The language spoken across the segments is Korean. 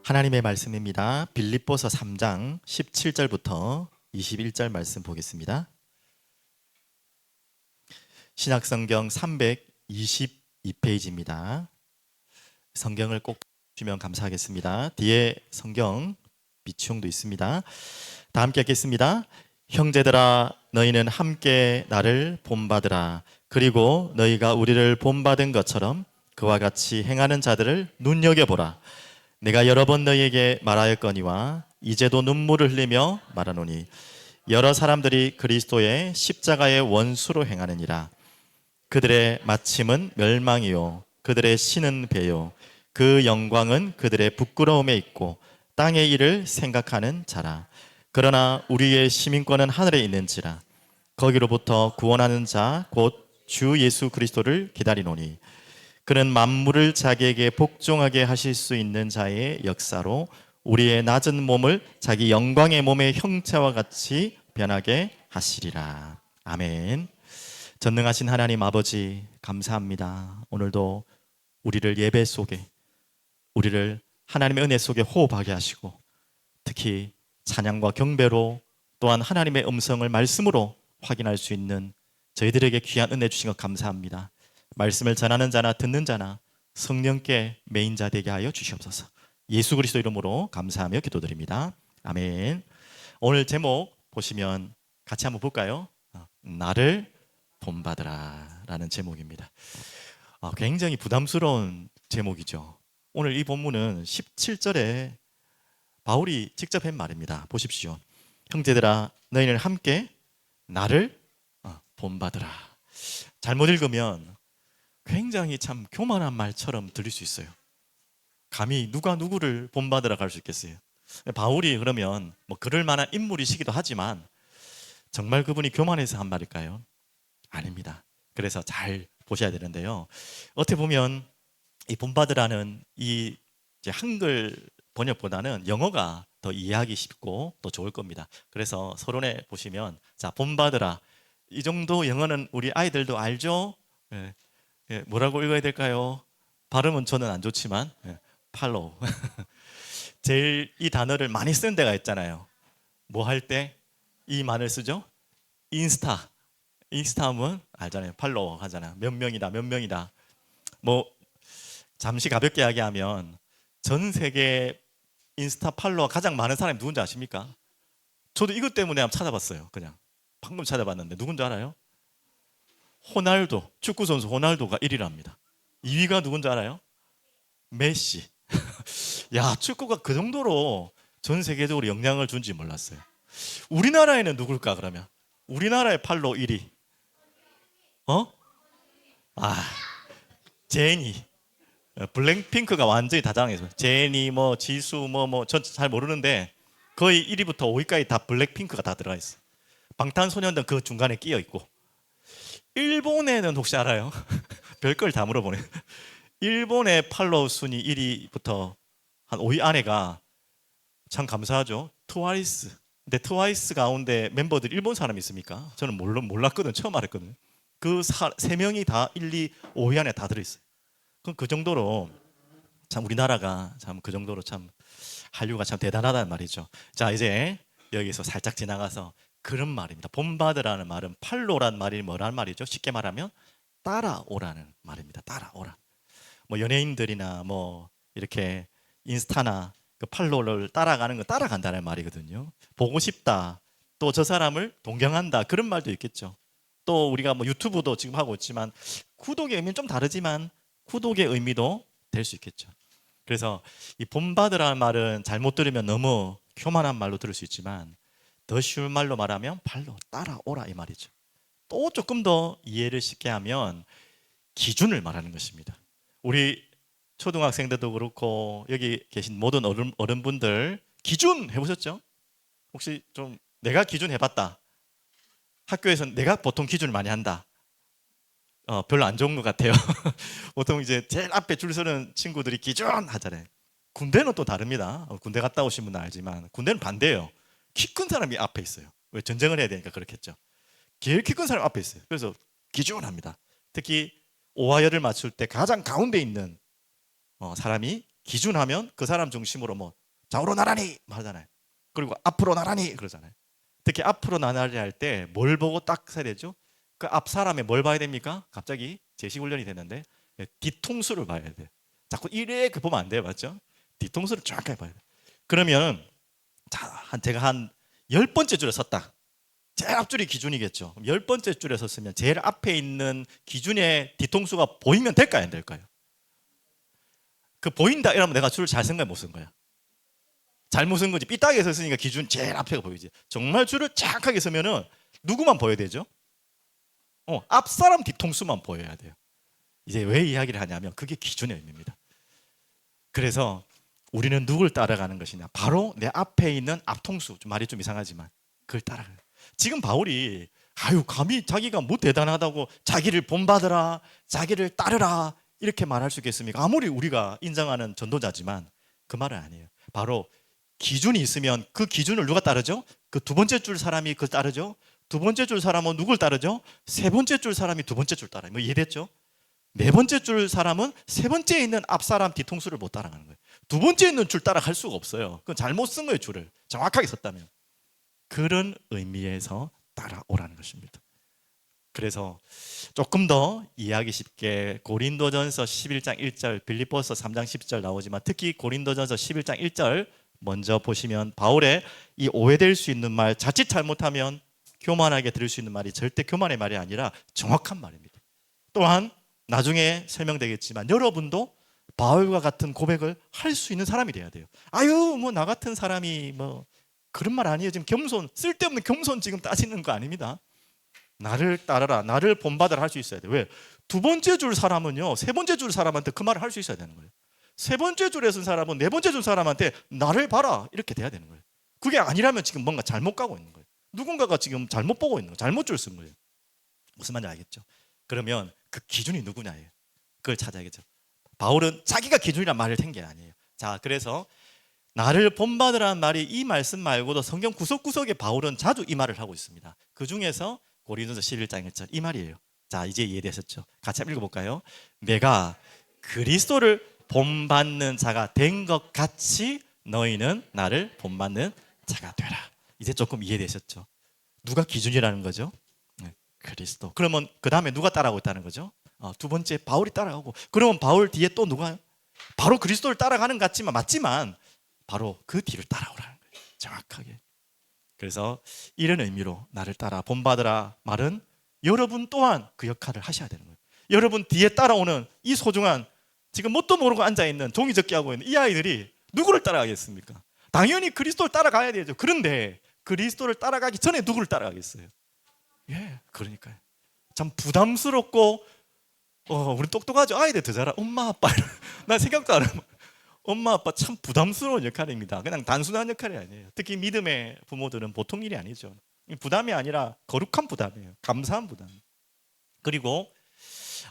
하나님의 말씀입니다. 빌립보서 3장 17절부터 21절 말씀 보겠습니다. 신약성경 322페이지입니다. 성경을 꼭 주면 감사하겠습니다. 뒤에 성경 비치용도 있습니다. 다 함께 읽겠습니다. 형제들아, 너희는 함께 나를 본받으라. 그리고 너희가 우리를 본받은 것처럼 그와 같이 행하는 자들을 눈여겨보라. 내가 여러 번 너희에게 말하였거니와 이제도 눈물을 흘리며 말하노니 여러 사람들이 그리스도의 십자가의 원수로 행하느니라. 그들의 마침은 멸망이요 그들의 신은 배요 그 영광은 그들의 부끄러움에 있고 땅의 일을 생각하는 자라. 그러나 우리의 시민권은 하늘에 있는지라. 거기로부터 구원하는 자 곧 주 예수 그리스도를 기다리노니 그는 만물을 자기에게 복종하게 하실 수 있는 자의 역사로 우리의 낮은 몸을 자기 영광의 몸의 형체와 같이 변하게 하시리라. 아멘. 전능하신 하나님 아버지, 감사합니다. 오늘도 우리를 예배 속에, 우리를 하나님의 은혜 속에 호흡하게 하시고, 특히 찬양과 경배로 또한 하나님의 음성을 말씀으로 확인할 수 있는 저희들에게 귀한 은혜 주신 것 감사합니다. 말씀을 전하는 자나 듣는 자나 성령께 메인 자 되게 하여 주시옵소서. 예수 그리스도 이름으로 감사하며 기도드립니다. 아멘. 오늘 제목 보시면 같이 한번 볼까요? 나를 본받으라 라는 제목입니다. 굉장히 부담스러운 제목이죠. 오늘 이 본문은 17절에 바울이 직접 한 말입니다. 보십시오. 형제들아, 너희는 함께 나를 본받으라. 잘못 읽으면 굉장히 참 교만한 말처럼 들릴 수 있어요. 감히 누가 누구를 본받으라 할 수 있겠어요? 바울이 그러면 뭐 그럴 만한 인물이시기도 하지만 정말 그분이 교만해서 한 말일까요? 아닙니다. 그래서 잘 보셔야 되는데요. 어떻게 보면 이 본받으라는 이 이제 한글 번역보다는 영어가 더 이해하기 쉽고 더 좋을 겁니다. 그래서 서론에 보시면 자, 본받으라. 이 정도 영어는 우리 아이들도 알죠? 뭐라고 읽어야 될까요? 발음은 저는 안 좋지만 follow. 제일 이 단어를 많이 쓰는 데가 있잖아요. 뭐 할 때 이 말을 쓰죠? 인스타 하면 알잖아요. 팔로워 하잖아요. 몇 명이다 몇 명이다. 뭐 잠시 가볍게 이야기하면 전 세계 인스타 팔로워 가장 많은 사람이 누군지 아십니까? 저도 이것 때문에 한번 찾아봤어요. 그냥 방금 찾아봤는데 누군지 알아요? 호날두, 축구선수 호날두가 1위랍니다. 2위가 누군지 알아요? 메시. 야, 축구가 그 정도로 전 세계적으로 영향을 준지 몰랐어요. 우리나라에는 누굴까 그러면? 우리나라의 팔로워 1위. 제니. 블랙핑크가 완전히 다 장악했어요. 제니, 뭐 지수, 전 잘 모르는데 거의 1위부터 5위까지 다 블랙핑크가 다 들어가 있어요. 방탄소년단 그 중간에 끼어 있고. 일본에는 혹시 알아요? 별걸 다 물어보네. 일본의 팔로우 순위 1위부터 한 5위 안에가 참 감사하죠. 트와이스. 근데 트와이스 가운데 멤버들 일본 사람이 있습니까? 저는 몰랐거든. 처음 알았거든요. 그 세 명이 다 1, 2, 5위 안에 다 들어있어요. 그럼 그 정도로 참 우리나라가 참 그 정도로 참 한류가 참 대단하다는 말이죠. 자, 이제 여기서 살짝 지나가서 그런 말입니다. 본받으라는 말은 팔로란 말이 뭐란 말이죠? 쉽게 말하면 따라오라는 말입니다. 따라오라. 뭐 연예인들이나 뭐 이렇게 인스타나 그 팔로를 따라가는 거 따라간다는 말이거든요. 보고 싶다. 또 저 사람을 동경한다. 그런 말도 있겠죠. 또 우리가 뭐 유튜브도 지금 하고 있지만 구독의 의미는 좀 다르지만 구독의 의미도 될 수 있겠죠. 그래서 이 본받으라는 말은 잘못 들으면 너무 교만한 말로 들을 수 있지만 더 쉬운 말로 말하면 팔로 따라오라 이 말이죠. 또 조금 더 이해를 쉽게 하면 기준을 말하는 것입니다. 우리 초등학생들도 그렇고 여기 계신 모든 어른분들 기준 해보셨죠? 혹시 좀 내가 기준 해봤다. 학교에서 내가 보통 기준을 많이 한다. 별로 안 좋은 것 같아요. 보통 이제 제일 앞에 줄 서는 친구들이 기준 하잖아요. 군대는 또 다릅니다. 군대 갔다 오신 분은 알지만 군대는 반대예요. 키 큰 사람이 앞에 있어요. 왜 전쟁을 해야 되니까 그렇겠죠. 제일 키 큰 사람 앞에 있어요. 그래서 기준합니다. 특히 오화열을 맞출 때 가장 가운데 있는 사람이 기준하면 그 사람 중심으로 뭐 좌우로 나란히 하잖아요. 그리고 앞으로 나란히 그러잖아요. 특히 앞으로 나란히 할 때 뭘 보고 딱 서야 되죠? 그 앞 사람의 뭘 봐야 됩니까? 갑자기 제시 훈련이 됐는데 뒤통수를 봐야 돼요. 자꾸 이렇게 보면 안 돼요, 맞죠? 뒤통수를 정확하게 봐야 돼요. 그러면 제가 한 10번째 줄에 섰다. 제일 앞줄이 기준이겠죠. 그럼 10번째 줄에 섰으면 제일 앞에 있는 기준의 뒤통수가 보이면 될까요, 안 될까요? 그 보인다 이러면 내가 줄을 잘 생각해 못 쓴 거야. 잘못 쓴 거지. 삐딱하게 섰으니까 기준 제일 앞에가 보이지. 정말 줄을 정확하게 서면은 누구만 보여야 되죠? 앞 사람 뒤통수만 보여야 돼요. 이제 왜 이야기를 하냐면 그게 기준의 의미입니다. 그래서 우리는 누굴 따라가는 것이냐? 바로 내 앞에 있는 앞통수. 말이 좀 이상하지만 그걸 따라가요. 지금 바울이 감히 자기가 뭐 대단하다고 자기를 본받으라, 자기를 따르라 이렇게 말할 수 있겠습니까? 아무리 우리가 인정하는 전도자지만 그 말은 아니에요. 바로 기준이 있으면 그 기준을 누가 따르죠? 그 두 번째 줄 사람이 그걸 따르죠. 두 번째 줄 사람은 누굴 따르죠? 세 번째 줄 사람이 두 번째 줄 따라요. 뭐 이해됐죠? 네 번째 줄 사람은 세 번째에 있는 앞 사람 뒤통수를 못 따라가는 거예요. 두 번째에 있는 줄 따라갈 수가 없어요. 그건 잘못 쓴 거예요, 줄을. 정확하게 썼다면. 그런 의미에서 따라오라는 것입니다. 그래서 조금 더 이해하기 쉽게 고린도전서 11장 1절, 빌립보서 3장 10절 나오지만 특히 고린도전서 11장 1절 먼저 보시면 바울의 이 오해될 수 있는 말, 자칫 잘못하면 교만하게 들을 수 있는 말이 절대 교만의 말이 아니라 정확한 말입니다. 또한 나중에 설명되겠지만 여러분도 바울과 같은 고백을 할 수 있는 사람이 돼야 돼요. 뭐 나 같은 사람이 뭐 그런 말 아니에요. 지금 겸손, 쓸데없는 겸손 지금 따지는 거 아닙니다. 나를 따르라, 나를 본받으라 할 수 있어야 돼요. 왜? 두 번째 줄 사람은요, 세 번째 줄 사람한테 그 말을 할 수 있어야 되는 거예요. 세 번째 줄에 쓴 사람은 네 번째 줄 사람한테 나를 봐라 이렇게 돼야 되는 거예요. 그게 아니라면 지금 뭔가 잘못 가고 있는 거예요. 누군가가 지금 잘못 보고 있는 거예요. 잘못 줄 쓴 거예요. 무슨 말인지 알겠죠? 그러면 그 기준이 누구냐예요. 그걸 찾아야겠죠. 바울은 자기가 기준이란 말을 한 게 아니에요. 자, 그래서 나를 본받으라는 말이 이 말씀 말고도 성경 구석구석에 바울은 자주 이 말을 하고 있습니다. 그 중에서 고린도서 11장 1절 이 말이에요. 자, 이제 이해되셨죠? 같이 한번 읽어볼까요? 내가 그리스도를 본받는 자가 된 것 같이 너희는 나를 본받는 자가 되라. 이제 조금 이해되셨죠? 누가 기준이라는 거죠? 그리스도. 그러면 그 다음에 누가 따라오고 있다는 거죠? 두 번째 바울이 따라가고, 그러면 바울 뒤에 또 누가요? 바로 그리스도를 따라가는 것 같지만 맞지만 바로 그 뒤를 따라오라는 거예요. 정확하게. 그래서 이런 의미로 나를 따라 본받으라 말은 여러분 또한 그 역할을 하셔야 되는 거예요. 여러분 뒤에 따라오는 이 소중한 지금 뭣도 모르고 앉아있는 종이 접기 하고 있는 이 아이들이 누구를 따라가겠습니까? 당연히 그리스도를 따라가야 되죠. 그런데 그리스도를 따라가기 전에 누구를 따라가겠어요? 그러니까요. 참 부담스럽고 우리 똑똑하죠. 아이들 더 잘하. 엄마 아빠 난 생각도 안 하고 엄마 아빠 참 부담스러운 역할입니다. 그냥 단순한 역할이 아니에요. 특히 믿음의 부모들은 보통 일이 아니죠. 부담이 아니라 거룩한 부담이에요. 감사한 부담. 그리고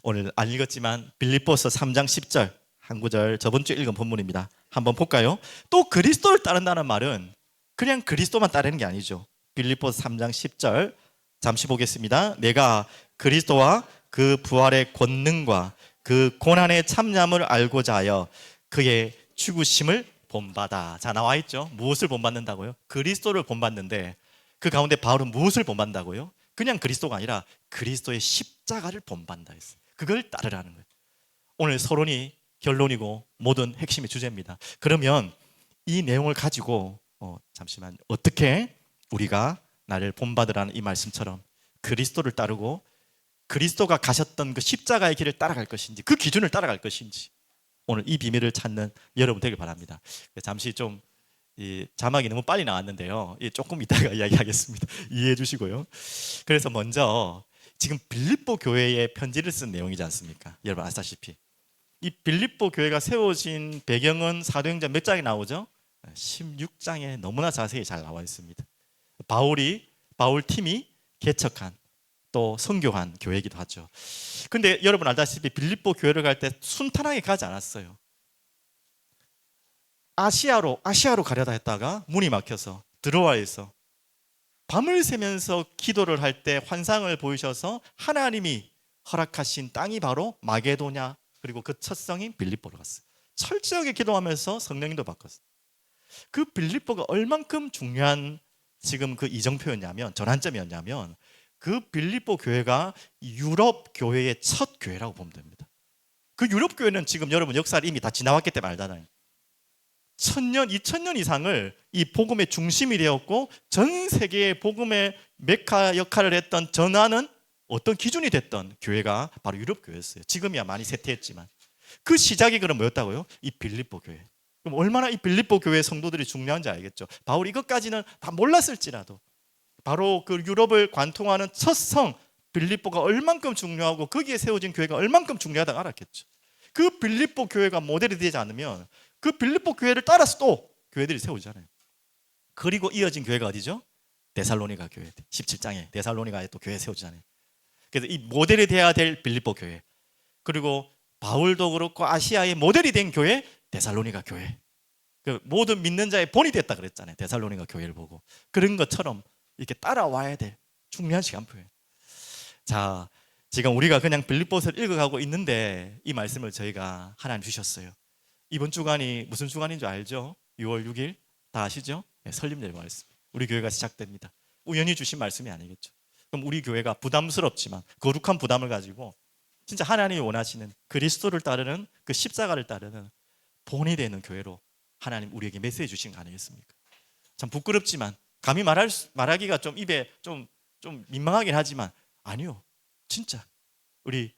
오늘 안 읽었지만 빌립보서 3장 10절 한 구절 저번 주에 읽은 본문입니다. 한번 볼까요? 또 그리스도를 따른다는 말은 그냥 그리스도만 따르는 게 아니죠. 빌립보서 3장 10절 잠시 보겠습니다. 내가 그리스도와 그 부활의 권능과 그 고난의 참념을 알고자 하여 그의 죽으심을 본받아. 자, 나와 있죠. 무엇을 본받는다고요? 그리스도를 본받는데 그 가운데 바울은 무엇을 본받는다고요? 그냥 그리스도가 아니라 그리스도의 십자가를 본받는다 했어요. 그걸 따르라는 거예요. 오늘 서론이 결론이고 모든 핵심의 주제입니다. 그러면 이 내용을 가지고 잠시만 어떻게 우리가 나를 본받으라는 이 말씀처럼 그리스도를 따르고 그리스도가 가셨던 그 십자가의 길을 따라갈 것인지 그 기준을 따라갈 것인지 오늘 이 비밀을 찾는 여러분 되길 바랍니다. 잠시 좀 자막이 너무 빨리 나왔는데요. 조금 이따가 이야기하겠습니다. 이해해 주시고요. 그래서 먼저 지금 빌립보 교회에 편지를 쓴 내용이지 않습니까? 여러분 아시다시피 이 빌립보 교회가 세워진 배경은 사도행전 몇 장에 나오죠? 16장에 너무나 자세히 잘 나와 있습니다. 바울 팀이 개척한 또 선교한 교회이기도 하죠. 근데 여러분 알다시피 빌립보 교회를 갈 때 순탄하게 가지 않았어요. 아시아로 가려다 했다가 문이 막혀서 들어와 있어. 밤을 새면서 기도를 할 때 환상을 보이셔서 하나님이 허락하신 땅이 바로 마게도냐 그리고 그 첫 성인 빌립보로 갔어요. 철저하게 기도하면서 성령님도 바꿨어요. 그 빌립보가 얼만큼 중요한 지금 그 이정표였냐면, 전환점이었냐면, 그 빌립보 교회가 유럽 교회의 첫 교회라고 보면 됩니다. 그 유럽 교회는 지금 여러분 역사를 이미 다 지나왔기 때문에 알잖아요. 1000년, 2000년 이상을 이 복음의 중심이 되었고 전 세계의 복음의 메카 역할을 했던 전하는 어떤 기준이 됐던 교회가 바로 유럽 교회였어요. 지금이야 많이 쇠퇴했지만 그 시작이 그럼 뭐였다고요? 이 빌립보 교회. 그럼 얼마나 이 빌립보 교회 성도들이 중요한지 알겠죠. 바울이 이것까지는 다 몰랐을지라도 바로 그 유럽을 관통하는 첫 성 빌립보가 얼만큼 중요하고 거기에 세워진 교회가 얼만큼 중요하다고 알았겠죠. 그 빌립보 교회가 모델이 되지 않으면 그 빌립보 교회를 따라서 또 교회들이 세우잖아요. 그리고 이어진 교회가 어디죠? 데살로니가 교회. 17장에 데살로니가에 또 교회 세우잖아요. 그래서 이 모델이 돼야 될 빌립보 교회, 그리고 바울도 그렇고 아시아의 모델이 된 교회 데살로니가 교회. 그 모든 믿는 자의 본이 됐다 그랬잖아요. 데살로니가 교회를 보고. 그런 것처럼 이렇게 따라와야 될 중요한 시간표예요. 자, 지금 우리가 그냥 빌립보서를 읽어가고 있는데 이 말씀을 저희가 하나님 주셨어요. 이번 주간이 무슨 주간인 줄 알죠? 6월 6일 다 아시죠? 네, 설립절 말씀. 우리 교회가 시작됩니다. 우연히 주신 말씀이 아니겠죠. 그럼 우리 교회가 부담스럽지만 거룩한 부담을 가지고 진짜 하나님이 원하시는 그리스도를 따르는 그 십자가를 따르는 본이 되는 교회로 하나님 우리에게 메시지 주신 거 아니겠습니까? 참 부끄럽지만 감히 말하기가 좀 입에 좀 민망하긴 하지만 아니요, 진짜 우리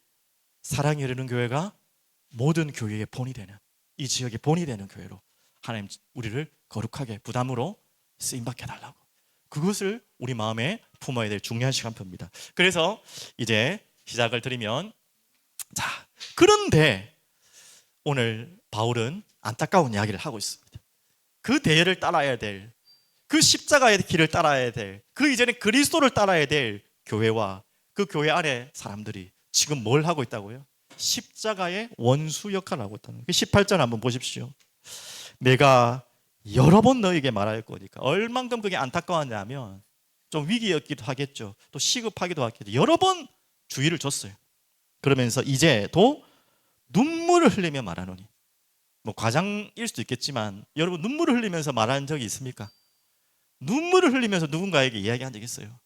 사랑이 흐르는 교회가 모든 교회의 본이 되는, 이 지역의 본이 되는 교회로 하나님 우리를 거룩하게 부담으로 쓰임받게 해달라고, 그것을 우리 마음에 품어야 될 중요한 시간표입니다. 그래서 이제 시작을 드리면, 자, 그런데 오늘 바울은 안타까운 이야기를 하고 있습니다. 그 대열을 따라야 될, 그 십자가의 길을 따라야 될, 그 이전에 그리스도를 따라야 될 교회와 그 교회 안에 사람들이 지금 뭘 하고 있다고요? 십자가의 원수 역할을 하고 있다는 거예요. 18절 한번 보십시오. 내가 여러 번 너에게 말할 거니까. 얼만큼 그게 안타까웠냐면 좀 위기였기도 하겠죠. 또 시급하기도 하겠죠. 여러 번 주의를 줬어요. 그러면서 이제도 눈물을 흘리며 말하노니, 뭐 과장일 수도 있겠지만 여러분 눈물을 흘리면서 말한 적이 있습니까? 눈물을 흘리면서 누군가에게 이야기한 적 있어요?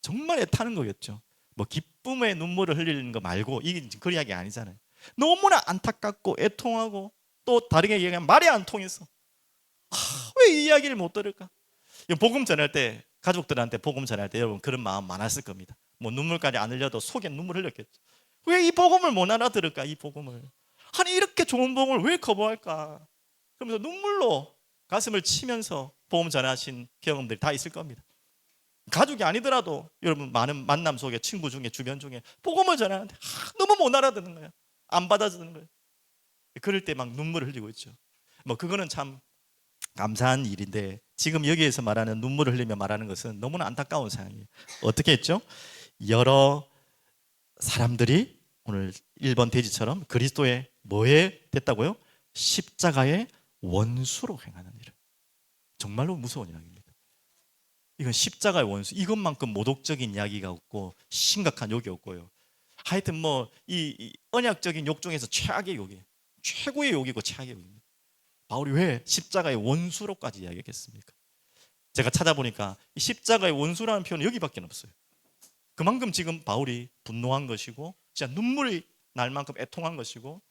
정말 애타는 거겠죠. 뭐 기쁨의 눈물을 흘리는 거 말고 이게 그 이야기 아니잖아요. 너무나 안타깝고 애통하고 또 다르게 얘기하면 말이 안 통해서 왜 이 이야기를 못 들을까? 복음 전할 때, 가족들한테 복음 전할 때 여러분 그런 마음 많았을 겁니다. 뭐 눈물까지 안 흘려도 속에 눈물 흘렸겠죠. 왜 이 복음을 못 알아들을까? 이 복음을, 아니 이렇게 좋은 복음을 왜 거부할까? 그러면서 눈물로 가슴을 치면서 복음 전하신 경험들이 다 있을 겁니다. 가족이 아니더라도 여러분 많은 만남 속에 친구 중에 주변 중에 복음을 전하는데 너무 못 알아듣는 거야. 안 받아주는 거야. 그럴 때 막 눈물을 흘리고 있죠. 뭐 그거는 참 감사한 일인데 지금 여기에서 말하는 눈물을 흘리며 말하는 것은 너무나 안타까운 상황이에요. 어떻게 했죠? 여러 사람들이 오늘 1번 돼지처럼 그리스도의 뭐에 됐다고요? 십자가의 원수로 행하는 일을. 정말로 무서운 이야기입니다. 이건 십자가의 원수, 이것만큼 모독적인 이야기가 없고 심각한 욕이 없고요. 하여튼 뭐 이 언약적인 욕 중에서 최악의 욕이에요. 최고의 욕이고 최악의 욕입니다. 바울이 왜 십자가의 원수로까지 이야기했겠습니까? 제가 찾아보니까 이 십자가의 원수라는 표현은 여기밖에 없어요. 그만큼 지금 바울이 분노한 것이고 진짜 눈물이 날 만큼 애통한 것이고,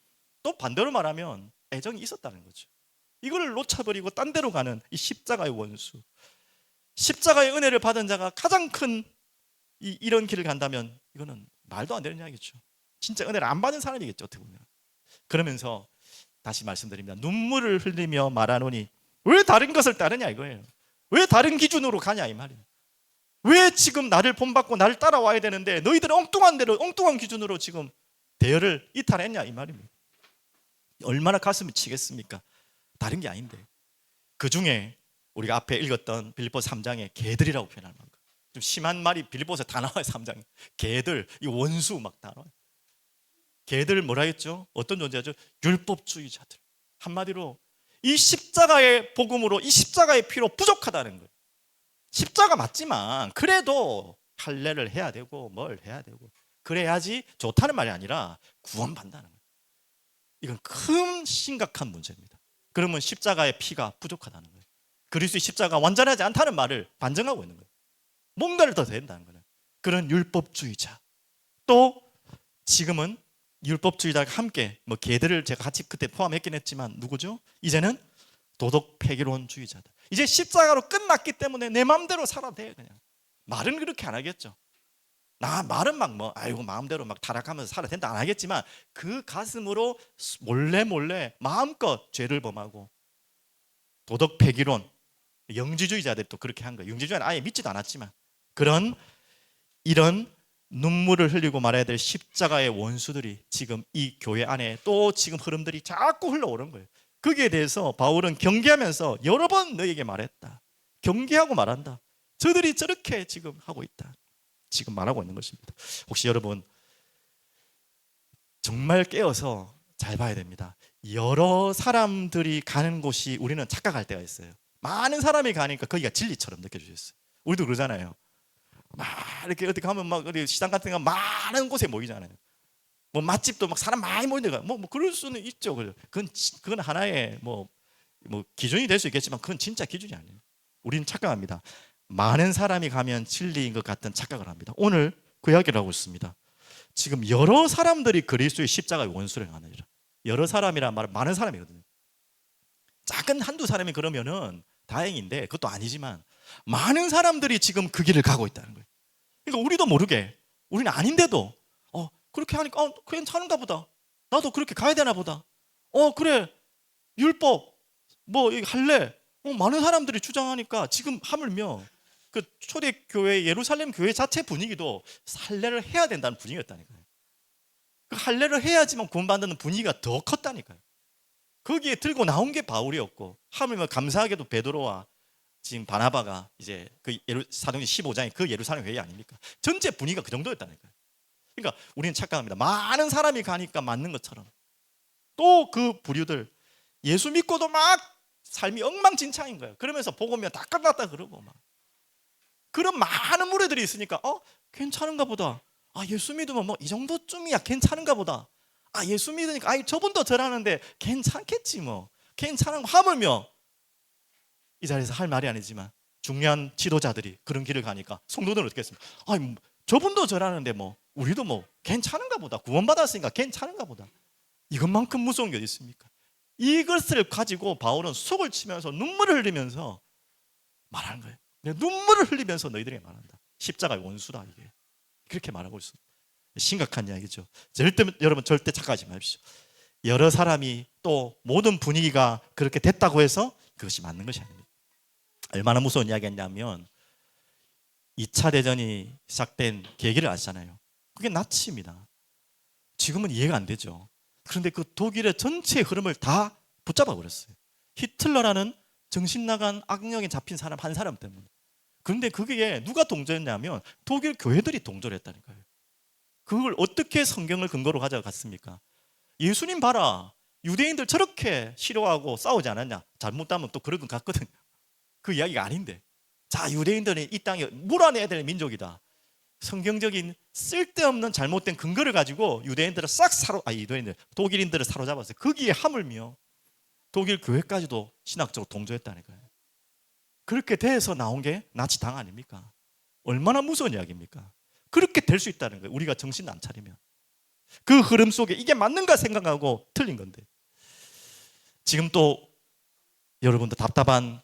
또 반대로 말하면 애정이 있었다는 거죠. 이걸 놓쳐버리고 딴 데로 가는 이 십자가의 원수, 십자가의 은혜를 받은 자가 가장 큰 이런 길을 간다면 이거는 말도 안 되는 이야기죠. 진짜 은혜를 안 받은 사람이겠죠, 어떻게 보면. 그러면서 다시 말씀드립니다. 눈물을 흘리며 말하노니, 왜 다른 것을 따르냐 이거예요. 왜 다른 기준으로 가냐 이 말이에요. 왜 지금 나를 본받고 나를 따라와야 되는데 너희들은 엉뚱한 대로 엉뚱한 기준으로 지금 대열을 이탈했냐 이 말입니다. 얼마나 가슴이 치겠습니까? 다른 게 아닌데. 그 중에 우리가 앞에 읽었던 빌립보서 3장에 개들이라고 표현할 만큼 좀 심한 말이 빌립보서 다 나와요. 3장에 개들, 이 원수 막 다 나와요. 개들 뭐라 했죠? 어떤 존재죠? 율법주의자들. 한마디로 이 십자가의 복음으로, 이 십자가의 피로 부족하다는 거예요. 십자가 맞지만 그래도 할례를 해야 되고 뭘 해야 되고 그래야지 좋다는 말이 아니라 구원받는다는 거예요. 이건 큰 심각한 문제입니다. 그러면 십자가의 피가 부족하다는 거예요. 그리스도의 십자가가 완전하지 않다는 말을 반증하고 있는 거예요. 뭔가를 더 된다는 거예요. 그런 율법주의자. 또 지금은 율법주의자가 함께 걔들을 제가 같이 그때 포함했긴 했지만 누구죠? 이제는 도덕 폐기론주의자다. 이제 십자가로 끝났기 때문에 내 마음대로 살아도 돼. 그냥 말은 그렇게 안 하겠죠. 나 말은 아이고 마음대로 타락하면서 살아야 된다 안 하겠지만 그 가슴으로 몰래 마음껏 죄를 범하고 도덕 폐기론 영지주의자들이 또 그렇게 한 거예요. 영지주의자는 아예 믿지도 않았지만 이런 눈물을 흘리고 말아야 될 십자가의 원수들이 지금 이 교회 안에 또 지금 흐름들이 자꾸 흘러오는 거예요. 거기에 대해서 바울은 경계하면서 여러 번 너에게 말했다. 경계하고 말한다. 저들이 저렇게 지금 하고 있다. 지금 말하고 있는 것입니다. 혹시 여러분 정말 깨어서 잘 봐야 됩니다. 여러 사람들이 가는 곳이 우리는 착각할 때가 있어요. 많은 사람이 가니까 거기가 진리처럼 느껴지셨어요. 우리도 그러잖아요. 막 이렇게 어디 가면 막 어디 시장 같은 거 많은 곳에 모이잖아요. 맛집도 막 사람 많이 모이는 거 그럴 수는 있죠. 그건 하나의 기준이 될 수 있겠지만 그건 진짜 기준이 아니에요. 우리는 착각합니다. 많은 사람이 가면 진리인 것 같은 착각을 합니다. 오늘 그 이야기를 하고 있습니다. 지금 여러 사람들이 그리스도의 십자가의 원수를 행하느니라. 여러 사람이란 말은 많은 사람이거든요. 작은 한두 사람이 그러면은 다행인데 그것도 아니지만 많은 사람들이 지금 그 길을 가고 있다는 거예요. 그러니까 우리도 모르게 우리는 아닌데도 그렇게 하니까 괜찮은가 보다. 나도 그렇게 가야 되나 보다. 그래 율법 할래. 많은 사람들이 주장하니까 지금 하물며 그 초대교회 예루살렘 교회 자체 분위기도 할례를 해야 된다는 분위기였다니까요. 그 할례를 해야지만 구원받는 분위기가 더 컸다니까요. 거기에 들고 나온 게 바울이었고 하물며 감사하게도 베드로와 지금 바나바가 이제 그 사도행전 15장이 그 예루살렘 회의 아닙니까? 전체 분위기가 그 정도였다니까요. 그러니까 우리는 착각합니다. 많은 사람이 가니까 맞는 것처럼 또 그 부류들 예수 믿고도 막 삶이 엉망진창인 거예요. 그러면서 복음이면 다 끝났다 그러고 막 그런 많은 무리들이 있으니까 괜찮은가 보다. 예수 믿으면 이 정도쯤이야 괜찮은가 보다. 예수 믿으니까 저분도 저라는데 괜찮겠지 괜찮은 거 하물며 이 자리에서 할 말이 아니지만 중요한 지도자들이 그런 길을 가니까 성도들은 어떻게 했습니까? 저분도 저라는데 우리도 괜찮은가 보다. 구원받았으니까 괜찮은가 보다. 이것만큼 무서운 게 어디 있습니까? 이것을 가지고 바울은 속을 치면서 눈물을 흘리면서 말하는 거예요. 눈물을 흘리면서 너희들에게 말한다. 십자가의 원수다 이게. 그렇게 말하고 있습니다. 심각한 이야기죠. 여러분 절대 착각하지 마십시오. 여러 사람이 또 모든 분위기가 그렇게 됐다고 해서 그것이 맞는 것이 아닙니다. 얼마나 무서운 이야기였냐면 2차 대전이 시작된 계기를 아시잖아요. 그게 나치입니다. 지금은 이해가 안 되죠. 그런데 그 독일의 전체 흐름을 다 붙잡아 버렸어요. 히틀러라는 정신 나간 악령에 잡힌 사람 한 사람 때문에. 그런데 그게 누가 동조했냐면 독일 교회들이 동조를 했다니까요. 그걸 어떻게 성경을 근거로 가져갔습니까? 예수님 봐라. 유대인들 저렇게 싫어하고 싸우지 않았냐? 잘못하면 또 그런 것 같거든요. 그 이야기가 아닌데. 자, 유대인들은 이 땅에 몰아내야 될 민족이다. 성경적인 쓸데없는 잘못된 근거를 가지고 유대인들을 독일인들을 사로잡았어요. 거기에 하물며 독일 교회까지도 신학적으로 동조했다니까요. 그렇게 돼서 나온 게 나치당 아닙니까? 얼마나 무서운 이야기입니까? 그렇게 될 수 있다는 거예요. 우리가 정신 안 차리면. 그 흐름 속에 이게 맞는가 생각하고 틀린 건데. 지금 또 여러분들 답답한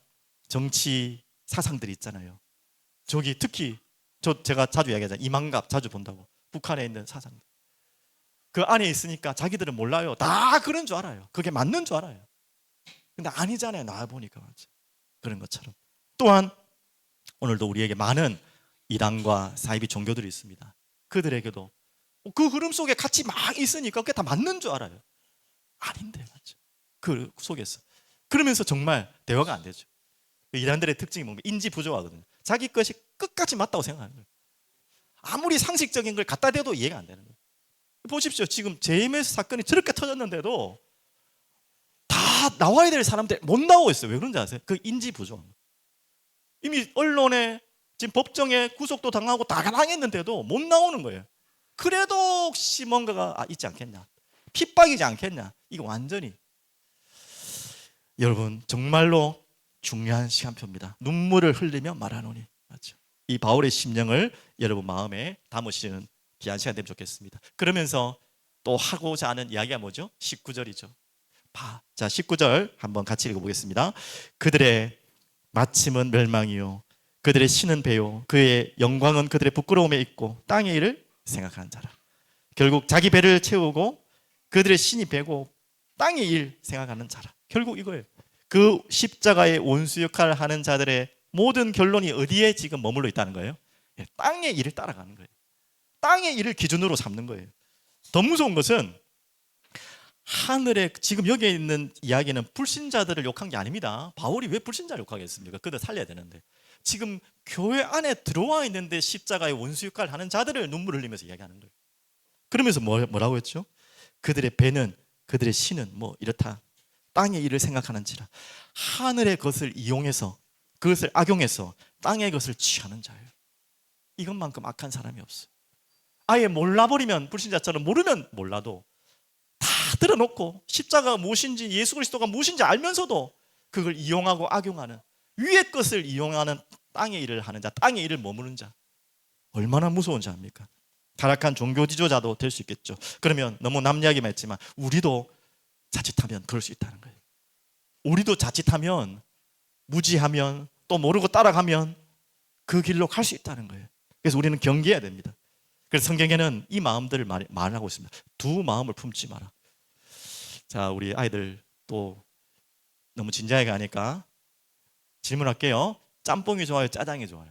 정치 사상들이 있잖아요. 저기 특히 제가 자주 이야기하잖아요. 이만갑 자주 본다고. 북한에 있는 사상들. 그 안에 있으니까 자기들은 몰라요. 다 그런 줄 알아요. 그게 맞는 줄 알아요. 근데 아니잖아요. 나와보니까 맞죠. 그런 것처럼. 또한 오늘도 우리에게 많은 이단과 사이비 종교들이 있습니다. 그들에게도 그 흐름 속에 같이 막 있으니까 그게 다 맞는 줄 알아요. 아닌데 맞죠. 그 속에서. 그러면서 정말 대화가 안 되죠. 이단들의 특징이 뭔가 인지 부조화거든요. 자기 것이 끝까지 맞다고 생각하는 거예요. 아무리 상식적인 걸 갖다 대도 이해가 안 되는 거예요. 보십시오. 지금 JMS 사건이 저렇게 터졌는데도 다 나와야 될 사람들 못 나오고 있어요. 왜 그런지 아세요? 그 인지 부조화. 이미 언론에 지금 법정에 구속도 당하고 다 당했는데도 못 나오는 거예요. 그래도 혹시 뭔가가 있지 않겠냐, 핍박이지 않겠냐. 이거 완전히 여러분 정말로 중요한 시간표입니다. 눈물을 흘리며 말하노니. 맞죠? 이 바울의 심령을 여러분 마음에 담으시는 귀한 시간 되면 좋겠습니다. 그러면서 또 하고자 하는 이야기가 뭐죠? 19절이죠. 자, 19절 한번 같이 읽어보겠습니다. 그들의 마침은 멸망이요 그들의 신은 배요 그의 영광은 그들의 부끄러움에 있고 땅의 일을 생각하는 자라. 결국 자기 배를 채우고 그들의 신이 배고 땅의 일 생각하는 자라. 결국 이거예요. 그 십자가의 원수 역할을 하는 자들의 모든 결론이 어디에 지금 머물러 있다는 거예요? 땅의 일을 따라가는 거예요. 땅의 일을 기준으로 삼는 거예요. 더 무서운 것은 하늘에 지금 여기에 있는 이야기는 불신자들을 욕한 게 아닙니다. 바울이 왜 불신자를 욕하겠습니까? 그들 살려야 되는데. 지금 교회 안에 들어와 있는데 십자가의 원수 역할을 하는 자들을 눈물을 흘리면서 이야기하는 거예요. 그러면서 뭐라고 했죠? 그들의 배는 그들의 신은 뭐 이렇다. 땅의 일을 생각하는지라. 하늘의 것을 이용해서 그것을 악용해서 땅의 것을 취하는 자예요. 이것만큼 악한 사람이 없어요. 아예 몰라버리면 불신자처럼 모르면 몰라도 다 들어놓고 십자가가 무엇인지 예수 그리스도가 무엇인지 알면서도 그걸 이용하고 악용하는 위의 것을 이용하는 땅의 일을 하는 자, 땅의 일을 머무는 자, 얼마나 무서운 자입니까? 타락한 종교 지도자도 될 수 있겠죠. 그러면 너무 남 이야기만 했지만 우리도 자칫하면 그럴 수 있다는 거예요. 우리도 자칫하면 무지하면 또 모르고 따라가면 그 길로 갈 수 있다는 거예요. 그래서 우리는 경계해야 됩니다. 그래서 성경에는 이 마음들을 말하고 있습니다. 두 마음을 품지 마라. 자, 우리 아이들 또 너무 진지하게 하니까 질문할게요. 짬뽕이 좋아요? 짜장이 좋아요?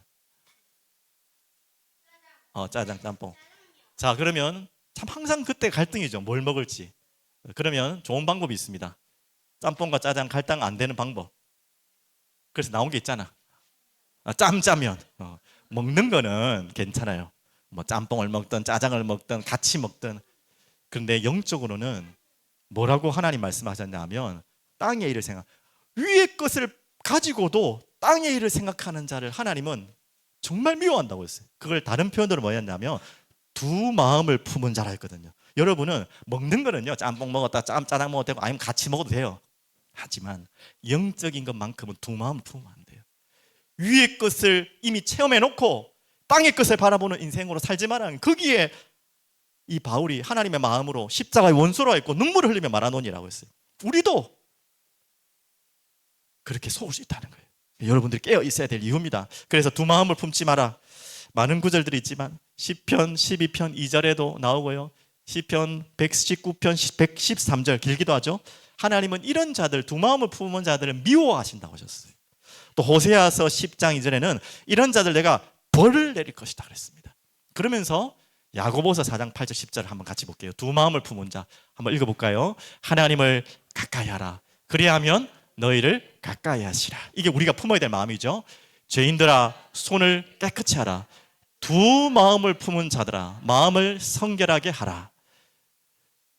짜장, 짬뽕. 자, 그러면 참 항상 그때 갈등이죠. 뭘 먹을지. 그러면 좋은 방법이 있습니다. 짬뽕과 짜장 갈등 안 되는 방법. 그래서 나온 게 있잖아. 짬짜면. 먹는 거는 괜찮아요. 뭐 짬뽕을 먹든 짜장을 먹든 같이 먹든. 그런데 영적으로는 뭐라고 하나님 말씀하셨냐면 땅의 일을 위의 것을 가지고도 땅의 일을 생각하는 자를 하나님은 정말 미워한다고 했어요. 그걸 다른 표현으로 뭐였냐면 두 마음을 품은 자라 했거든요. 여러분은 먹는 거는요, 짬뽕 먹었다 짜장 먹어도 되고 아니면 같이 먹어도 돼요. 하지만 영적인 것만큼은 두 마음을 품으면 안 돼요. 위의 것을 이미 체험해 놓고 땅의 것을 바라보는 인생으로 살지 말라는, 거기에 이 바울이 하나님의 마음으로 십자가의 원수로 했고 눈물을 흘리며 말하노니라고 했어요. 우리도 그렇게 속을 수 있다는 거예요. 여러분들이 깨어 있어야 될 이유입니다. 그래서 두 마음을 품지 마라. 많은 구절들이 있지만 시편 12편 2절에도 나오고요. 시편 119편 113절 길기도 하죠. 하나님은 이런 자들, 두 마음을 품은 자들을 미워하신다고 하셨어요. 또 호세아서 10장 2절에는 이런 자들 내가 벌을 내릴 것이다 그랬습니다. 그러면서 야고보서 4장 8절 10절을 한번 같이 볼게요. 두 마음을 품은 자 한번 읽어볼까요? 하나님을 가까이 하라. 그리하면 너희를 가까이 하시라. 이게 우리가 품어야 될 마음이죠. 죄인들아 손을 깨끗이 하라. 두 마음을 품은 자들아 마음을 성결하게 하라.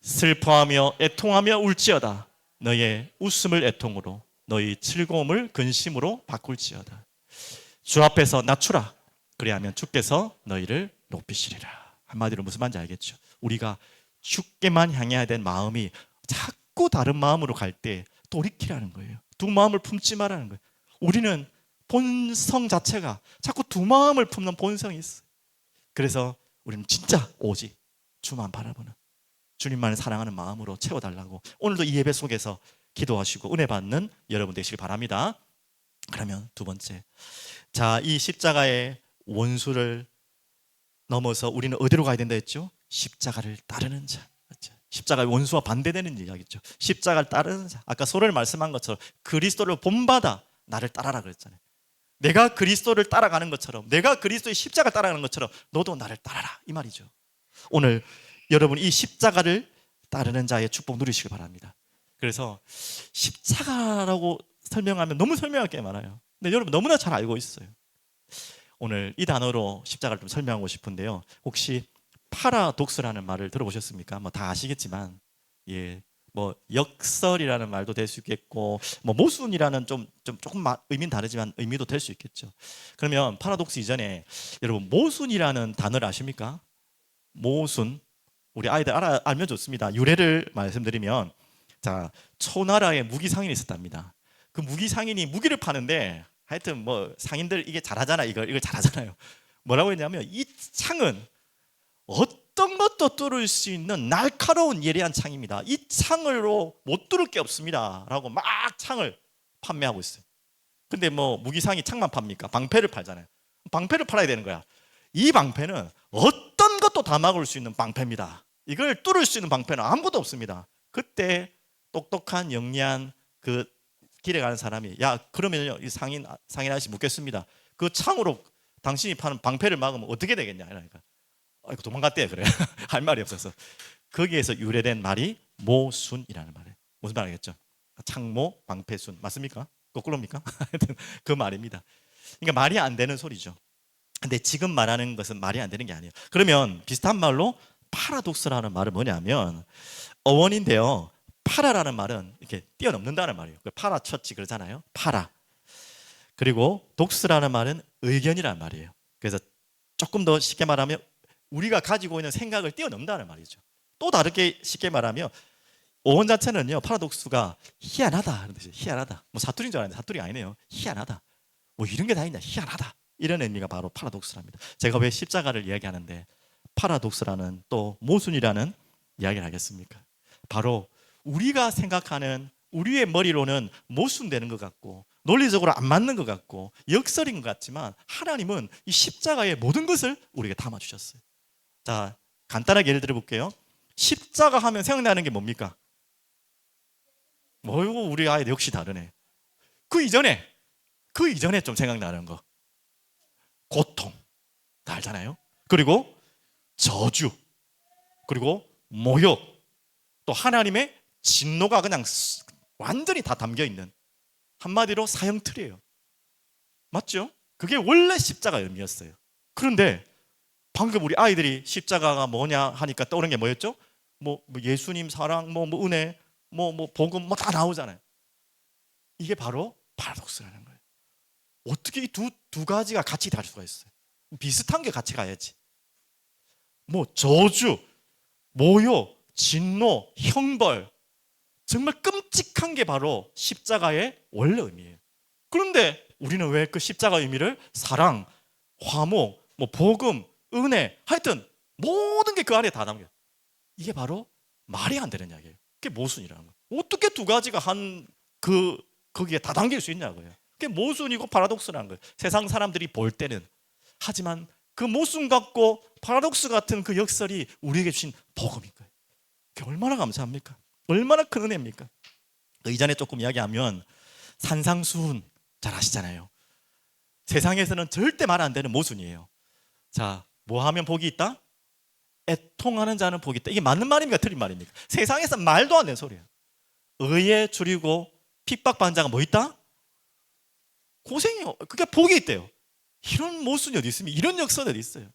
슬퍼하며 애통하며 울지어다. 너의 웃음을 애통으로 너희 즐거움을 근심으로 바꿀지어다. 주 앞에서 낮추라. 그리하면 주께서 너희를 높이시리라. 한마디로 무슨 말인지 알겠죠? 우리가 주께만 향해야 된 마음이 자꾸 다른 마음으로 갈 때 돌이키라는 거예요. 두 마음을 품지 말라는 거예요. 우리는 본성 자체가 자꾸 두 마음을 품는 본성이 있어요. 그래서 우리는 진짜 오직 주만 바라보는, 주님만을 사랑하는 마음으로 채워달라고 오늘도 이 예배 속에서 기도하시고 은혜 받는 여러분 되시길 바랍니다. 그러면 두 번째, 자, 이 십자가의 원수를 넘어서 우리는 어디로 가야 된다 했죠? 십자가를 따르는 자. 십자가의 원수와 반대되는 이야기죠. 십자가를 따르는 자. 아까 소를 말씀한 것처럼 그리스도를 본받아 나를 따라라 그랬잖아요. 내가 그리스도를 따라가는 것처럼, 내가 그리스도의 십자가를 따라가는 것처럼 너도 나를 따라라 이 말이죠. 오늘 여러분 이 십자가를 따르는 자의 축복 누리시길 바랍니다. 그래서 십자가라고 설명하면 너무 설명할 게 많아요. 근데 여러분 너무나 잘 알고 있어요. 오늘 이 단어로 십자가를 좀 설명하고 싶은데요. 혹시 파라독스라는 말을 들어보셨습니까? 뭐 다 아시겠지만, 뭐 역설이라는 말도 될 수 있겠고, 뭐 모순이라는 조금 의미는 다르지만 의미도 될 수 있겠죠. 그러면 파라독스 이전에 여러분 모순이라는 단어를 아십니까? 모순. 우리 아이들 알면 좋습니다. 유래를 말씀드리면, 자, 초나라에 무기상인이 있었답니다. 그 무기 상인이 무기를 파는데 하여튼 뭐 상인들 이게 잘하잖아. 이걸 잘하잖아요. 뭐라고 했냐면 이 창은 어떤 것도 뚫을 수 있는 날카로운 예리한 창입니다. 이 창으로 못 뚫을 게 없습니다. 라고 막 창을 판매하고 있어요. 근데 뭐 무기상이 창만 팝니까? 방패를 팔잖아요. 방패를 팔아야 되는 거야. 이 방패는 어떤 것도 다 막을 수 있는 방패입니다. 이걸 뚫을 수 있는 방패는 아무것도 없습니다. 그때 똑똑한 영리한 그 길에 가는 사람이 야 그러면요 이 상인 아저씨 묻겠습니다. 그 창으로 당신이 파는 방패를 막으면 어떻게 되겠냐 이러니까 아이고 도망갔대요. 그래 할 말이 없어서 거기에서 유래된 말이 모순이라는 말이에요. 무슨 말 알겠죠? 창모 방패순 맞습니까? 거꾸로입니까? 하여튼 그 말입니다. 그러니까 말이 안 되는 소리죠. 근데 지금 말하는 것은 말이 안 되는 게 아니에요. 그러면 비슷한 말로 파라독스라는 말은 뭐냐면 어원인데요. 파라라는 말은 이렇게 뛰어넘는다는 말이에요. 파라처치 그러잖아요. 파라. 그리고 독스라는 말은 의견이라는 말이에요. 그래서 조금 더 쉽게 말하면 우리가 가지고 있는 생각을 뛰어넘는다는 말이죠. 또 다르게 쉽게 말하면 어원 자체는요. 파라독스가 희한하다 이런 뜻이에요. 희한하다. 뭐 사투리인 줄 알았는데 사투리가 아니네요. 희한하다. 뭐 이런 게 다 있냐. 희한하다. 이런 의미가 바로 파라독스랍니다. 제가 왜 십자가를 이야기하는데 파라독스라는 또 모순이라는 이야기를 하겠습니까? 바로 우리가 생각하는 우리의 머리로는 모순되는 것 같고 논리적으로 안 맞는 것 같고 역설인 것 같지만 하나님은 이 십자가의 모든 것을 우리에게 담아주셨어요. 자, 간단하게 예를 들어볼게요. 십자가 하면 생각나는 게 뭡니까? 어이구 우리 아이 역시 다르네. 그 이전에 좀 생각나는 거 고통 다 알잖아요. 그리고 저주 그리고 모욕 또 하나님의 진노가 그냥 완전히 다 담겨있는 한마디로 사형틀이에요. 맞죠? 그게 원래 십자가 의미였어요. 그런데 방금 우리 아이들이 십자가가 뭐냐 하니까 떠오르는 게 뭐였죠? 뭐 예수님 사랑, 뭐 은혜, 뭐 복음 뭐 다 나오잖아요. 이게 바로 파라독스라는 거예요. 어떻게 이 두 가지가 같이 갈 수가 있어요? 비슷한 게 같이 가야지. 뭐 저주, 모욕, 진노, 형벌 정말 끔찍한 게 바로 십자가의 원래 의미예요. 그런데 우리는 왜 그 십자가 의미를 사랑, 화목, 뭐 복음, 은혜 하여튼 모든 게 그 안에 다 담겨요. 이게 바로 말이 안 되는 이야기예요. 그게 모순이라는 거예요. 어떻게 두 가지가 거기에 다 담길 수 있냐고요. 그게 모순이고 파라독스라는 거예요. 세상 사람들이 볼 때는. 하지만 그 모순 같고 파라독스 같은 그 역설이 우리에게 주신 복음인 거예요. 그게 얼마나 감사합니까? 얼마나 큰 은혜입니까? 이전에 조금 이야기하면 산상수훈 잘 아시잖아요. 세상에서는 절대 말 안 되는 모순이에요. 자, 뭐 하면 복이 있다? 애통하는 자는 복이 있다. 이게 맞는 말입니까? 틀린 말입니까? 세상에서 말도 안 되는 소리예요. 의에 줄이고 핍박받는 자가 뭐 있다? 고생이요. 그게 복이 있대요. 이런 모순이 어디 있습니까? 이런 역사가 어디 있어요?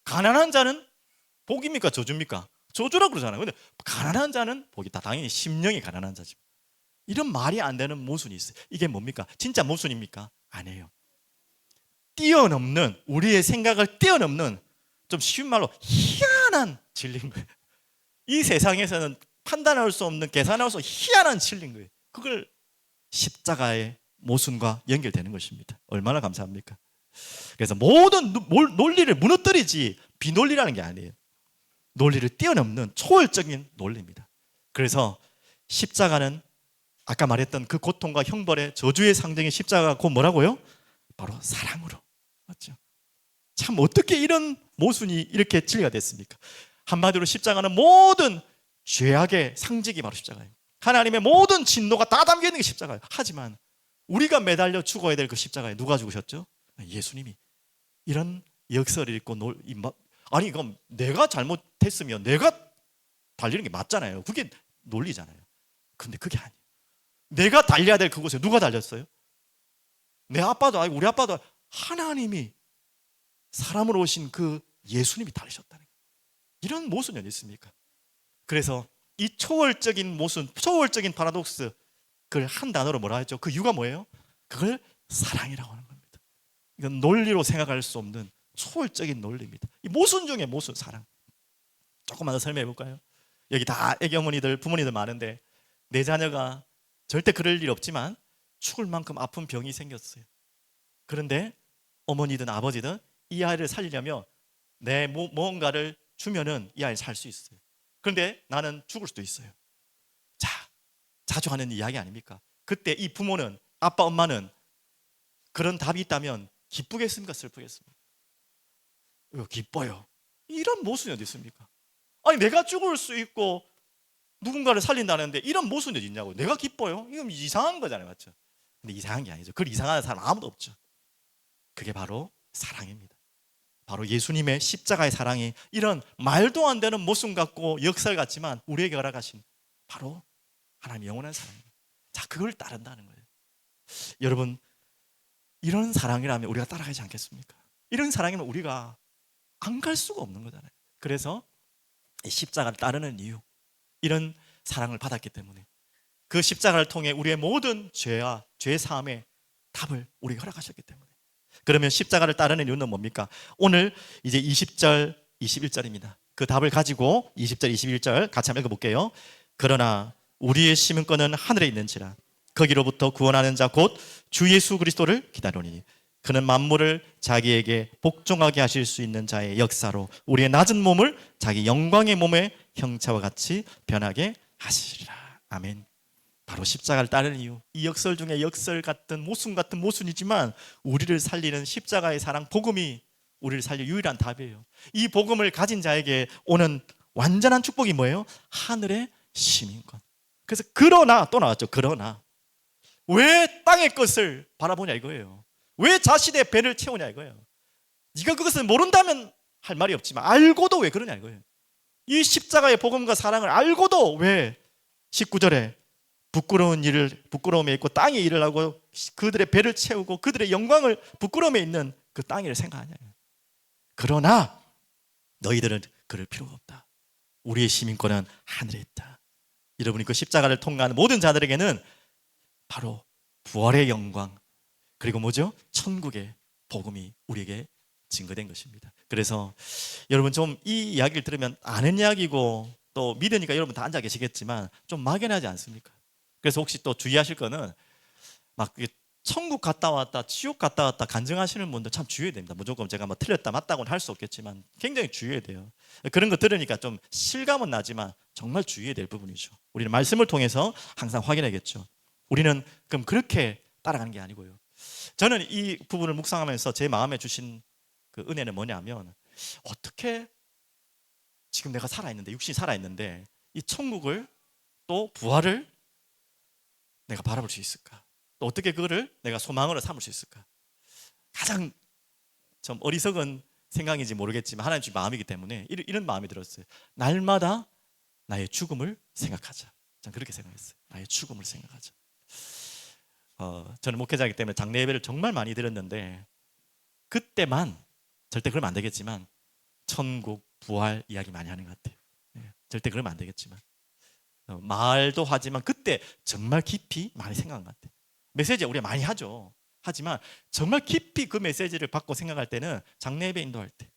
가난한 자는 복입니까? 저주입니까? 저주라고 그러잖아요. 근데 가난한 자는 복이 있다. 당연히 심령이 가난한 자지. 이런 말이 안 되는 모순이 있어요. 이게 뭡니까? 진짜 모순입니까? 아니에요. 뛰어넘는 우리의 생각을 뛰어넘는 좀 쉬운 말로 희한한 진리인 거예요. 이 세상에서는 판단할 수 없는 계산할 수 없는 희한한 진리인 거예요. 그걸 십자가의 모순과 연결되는 것입니다. 얼마나 감사합니까? 그래서 모든 논리를 무너뜨리지 비논리라는 게 아니에요. 논리를 뛰어넘는 초월적인 논리입니다. 그래서 십자가는 아까 말했던 그 고통과 형벌의 저주의 상징인 십자가가 곧 뭐라고요? 바로 사랑으로. 맞죠? 참 어떻게 이런 모순이 이렇게 진리가 됐습니까? 한마디로 십자가는 모든 죄악의 상징이 바로 십자가예요. 하나님의 모든 진노가 다 담겨있는 게 십자가예요. 하지만 우리가 매달려 죽어야 될 그 십자가에 누가 죽으셨죠? 예수님이. 이런 역설을 읽고 아니 그럼 내가 잘못했으면 내가 달리는 게 맞잖아요. 그게 논리잖아요. 근데 그게 아니에요. 내가 달려야 될 그곳에 누가 달렸어요? 내 아빠도 아니고 우리 아빠도 하나님이 사람으로 오신 그 예수님이 달리셨다는 거예요. 이런 모순이 어디 있습니까? 그래서 이 초월적인 모순, 초월적인 파라독스 그걸 한 단어로 뭐라 했죠? 그 이유가 뭐예요? 그걸 사랑이라고 하는 겁니다. 이건 논리로 생각할 수 없는 초월적인 논리입니다. 이 모순 중에 모순, 사랑. 조금만 더 설명해 볼까요? 여기 다 애기 어머니들, 부모님들 많은데 내 자녀가 절대 그럴 일 없지만 죽을 만큼 아픈 병이 생겼어요. 그런데 어머니든 아버지든 이 아이를 살리려면 내 무언가를 주면은 이 아이를 살 수 있어요. 그런데 나는 죽을 수도 있어요. 자, 자주 하는 이야기 아닙니까? 그때 이 부모는, 아빠 엄마는 그런 답이 있다면 기쁘겠습니까? 슬프겠습니까? 기뻐요. 이런 모순이 어디 있습니까? 아니, 내가 죽을 수 있고 누군가를 살린다는데 이런 모순이 어디 있냐고. 내가 기뻐요? 이건 이상한 거잖아요, 맞죠? 근데 이상한 게 아니죠. 그걸 이상한 사람 아무도 없죠. 그게 바로 사랑입니다. 바로 예수님의 십자가의 사랑이 이런 말도 안 되는 모순 같고 역설 같지만 우리에게 허락하신 바로 하나님의 영원한 사랑입니다. 자, 그걸 따른다는 거예요. 여러분, 이런 사랑이라면 우리가 따라가지 않겠습니까? 이런 사랑이면 우리가 안 갈 수가 없는 거잖아요. 그래서 이 십자가를 따르는 이유, 이런 사랑을 받았기 때문에 그 십자가를 통해 우리의 모든 죄와 죄 사함의 답을 우리에게 허락하셨기 때문에. 그러면 십자가를 따르는 이유는 뭡니까? 오늘 이제 20절, 21절입니다. 그 답을 가지고 20절, 21절 같이 한번 읽어볼게요. 그러나 우리의 시민권은 하늘에 있는지라 거기로부터 구원하는 자 곧 주 예수 그리스도를 기다리니 그는 만물을 자기에게 복종하게 하실 수 있는 자의 역사로 우리의 낮은 몸을 자기 영광의 몸의 형체와 같이 변하게 하시리라. 아멘. 바로 십자가를 따르는 이유, 이 역설 중에 역설 같은 모순 같은 모순이지만 우리를 살리는 십자가의 사랑, 복음이 우리를 살릴 유일한 답이에요. 이 복음을 가진 자에게 오는 완전한 축복이 뭐예요? 하늘의 시민권. 그래서 그러나, 또 나왔죠. 그러나 왜 땅의 것을 바라보냐 이거예요. 왜 자신의 배를 채우냐 이거예요. 네가 그것을 모른다면 할 말이 없지만 알고도 왜 그러냐 이거예요. 이 십자가의 복음과 사랑을 알고도 왜 19절에 부끄러움에 있고 땅의 일을 하고 그들의 배를 채우고 그들의 영광을 부끄러움에 있는 그 땅의 일을 생각하냐. 그러나 너희들은 그럴 필요가 없다. 우리의 시민권은 하늘에 있다. 여러분이 그 십자가를 통과하는 모든 자들에게는 바로 부활의 영광, 그리고 뭐죠? 천국의 복음이 우리에게 증거된 것입니다. 그래서 여러분 좀 이 이야기를 들으면 아는 이야기고 또 믿으니까 여러분 다 앉아 계시겠지만 좀 막연하지 않습니까? 그래서 혹시 또 주의하실 거는 막 천국 갔다 왔다 지옥 갔다 왔다 간증하시는 분들 참 주의해야 됩니다. 무조건 제가 뭐 틀렸다 맞다고는 할 수 없겠지만 굉장히 주의해야 돼요. 그런 거 들으니까 좀 실감은 나지만 정말 주의해야 될 부분이죠. 우리는 말씀을 통해서 항상 확인하겠죠. 우리는 그럼 그렇게 따라가는 게 아니고요. 저는 이 부분을 묵상하면서 제 마음에 주신 그 은혜는 뭐냐면, 어떻게 지금 내가 살아있는데, 육신이 살아있는데 이 천국을 또 부활을 내가 바라볼 수 있을까? 또 어떻게 그거를 내가 소망으로 삼을 수 있을까? 가장 좀 어리석은 생각인지 모르겠지만 하나님 주신 마음이기 때문에 이런 마음이 들었어요. 날마다 나의 죽음을 생각하자. 저는 그렇게 생각했어요. 나의 죽음을 생각하자. 저는 목회자이기 때문에 장례 예배를 정말 많이 드렸는데 그때만, 절대 그러면 안 되겠지만 천국, 부활 이야기 많이 하는 것 같아요. 절대 그러면 안 되겠지만 말도 하지만 그때 정말 깊이 많이 생각한 것 같아요. 메시지 우리가 많이 하죠. 하지만 정말 깊이 그 메시지를 받고 생각할 때는 장례 예배 인도할 때,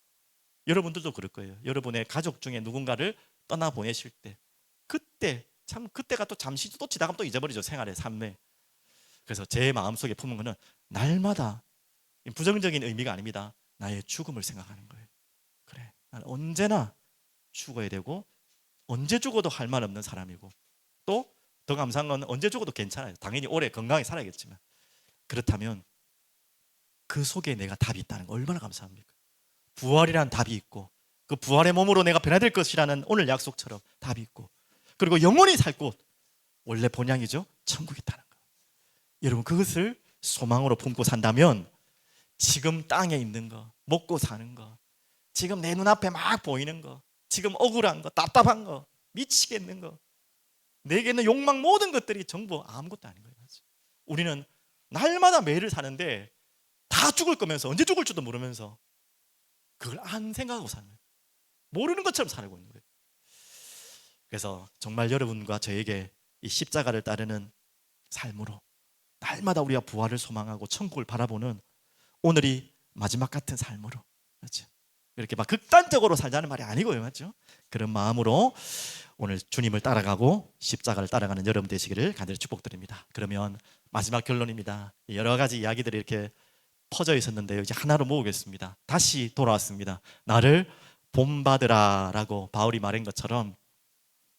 여러분들도 그럴 거예요. 여러분의 가족 중에 누군가를 떠나보내실 때, 그때 참 그때가 또 잠시 또 지나가면 또 잊어버리죠. 생활의 삶에. 그래서 제 마음속에 품은 거는 날마다, 부정적인 의미가 아닙니다, 나의 죽음을 생각하는 거예요. 그래, 난 언제나 죽어야 되고 언제 죽어도 할 말 없는 사람이고, 또 더 감사한 건 언제 죽어도 괜찮아요. 당연히 오래 건강히 살아야겠지만, 그렇다면 그 속에 내가 답이 있다는 거 얼마나 감사합니까? 부활이란 답이 있고 그 부활의 몸으로 내가 변화될 것이라는 오늘 약속처럼 답이 있고, 그리고 영원히 살 곳, 원래 본향이죠, 천국이 있다는 거. 여러분 그것을 소망으로 품고 산다면 지금 땅에 있는 거, 먹고 사는 거, 지금 내 눈앞에 막 보이는 거, 지금 억울한 거, 답답한 거, 미치겠는 거, 내게 있는 욕망, 모든 것들이 전부 아무것도 아닌 거예요. 우리는 날마다 매일을 사는데 다 죽을 거면서, 언제 죽을지도 모르면서 그걸 안 생각하고 사는 거예요. 모르는 것처럼 살고 있는 거예요. 그래서 정말 여러분과 저에게 이 십자가를 따르는 삶으로 날마다 우리가 부활을 소망하고 천국을 바라보는 오늘이 마지막 같은 삶으로, 그렇죠? 이렇게 막 극단적으로 살자는 말이 아니고요, 맞죠? 그런 마음으로 오늘 주님을 따라가고 십자가를 따라가는 여러분 되시기를 간절히 축복드립니다. 그러면 마지막 결론입니다. 여러 가지 이야기들이 이렇게 퍼져 있었는데요, 이제 하나로 모으겠습니다. 다시 돌아왔습니다. 나를 본받으라라고 바울이 말한 것처럼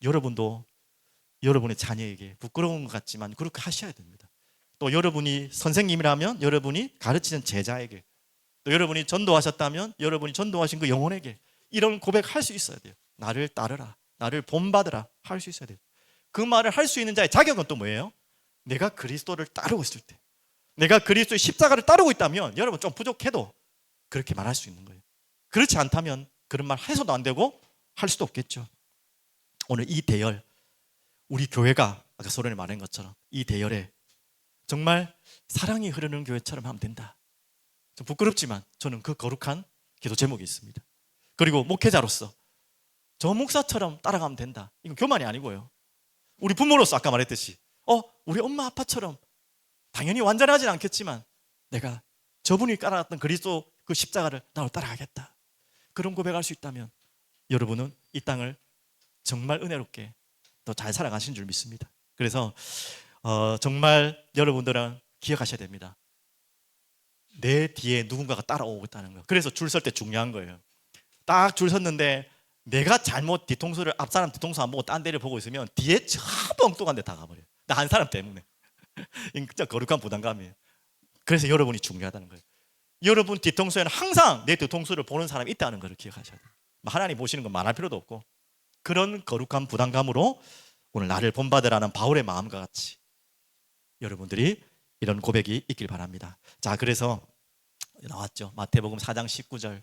여러분도 여러분의 자녀에게 부끄러운 것 같지만 그렇게 하셔야 됩니다. 또 여러분이 선생님이라면 여러분이 가르치는 제자에게, 또 여러분이 전도하셨다면 여러분이 전도하신 그 영혼에게 이런 고백할 수 있어야 돼요. 나를 따르라, 나를 본받으라 할 수 있어야 돼요. 그 말을 할 수 있는 자의 자격은 또 뭐예요? 내가 그리스도를 따르고 있을 때, 내가 그리스도의 십자가를 따르고 있다면 여러분 좀 부족해도 그렇게 말할 수 있는 거예요. 그렇지 않다면 그런 말 해서도 안 되고 할 수도 없겠죠. 오늘 이 대열, 우리 교회가 아까 소련이 말한 것처럼 이 대열에 정말 사랑이 흐르는 교회처럼 하면 된다. 좀 부끄럽지만 저는 그 거룩한 기도 제목이 있습니다. 그리고 목회자로서 저 목사처럼 따라가면 된다. 이건 교만이 아니고요. 우리 부모로서 아까 말했듯이 우리 엄마 아빠처럼 당연히 완전하진 않겠지만 내가 저분이 따라갔던 그리스도 그 십자가를 나로 따라가겠다. 그런 고백할 수 있다면 여러분은 이 땅을 정말 은혜롭게 더 잘 살아가신 줄 믿습니다. 그래서 정말 여러분들은 기억하셔야 됩니다. 내 뒤에 누군가가 따라오고 있다는 거. 그래서 줄 설 때 중요한 거예요. 딱 줄 섰는데 내가 잘못 뒤통수를 앞 사람 뒤통수 안 보고 딴 데를 보고 있으면 뒤에 전부 엉뚱한 데 다 가버려요. 나 한 사람 때문에. 진짜 거룩한 부담감이에요. 그래서 여러분이 중요하다는 거예요. 여러분 뒤통수에는 항상 내 뒤통수를 보는 사람이 있다는 걸 기억하셔야 돼요. 하나님 보시는 건 말할 필요도 없고 그런 거룩한 부담감으로 오늘 나를 본받으라는 바울의 마음과 같이 여러분들이 이런 고백이 있길 바랍니다. 자, 그래서 나왔죠. 마태복음 4장 19절.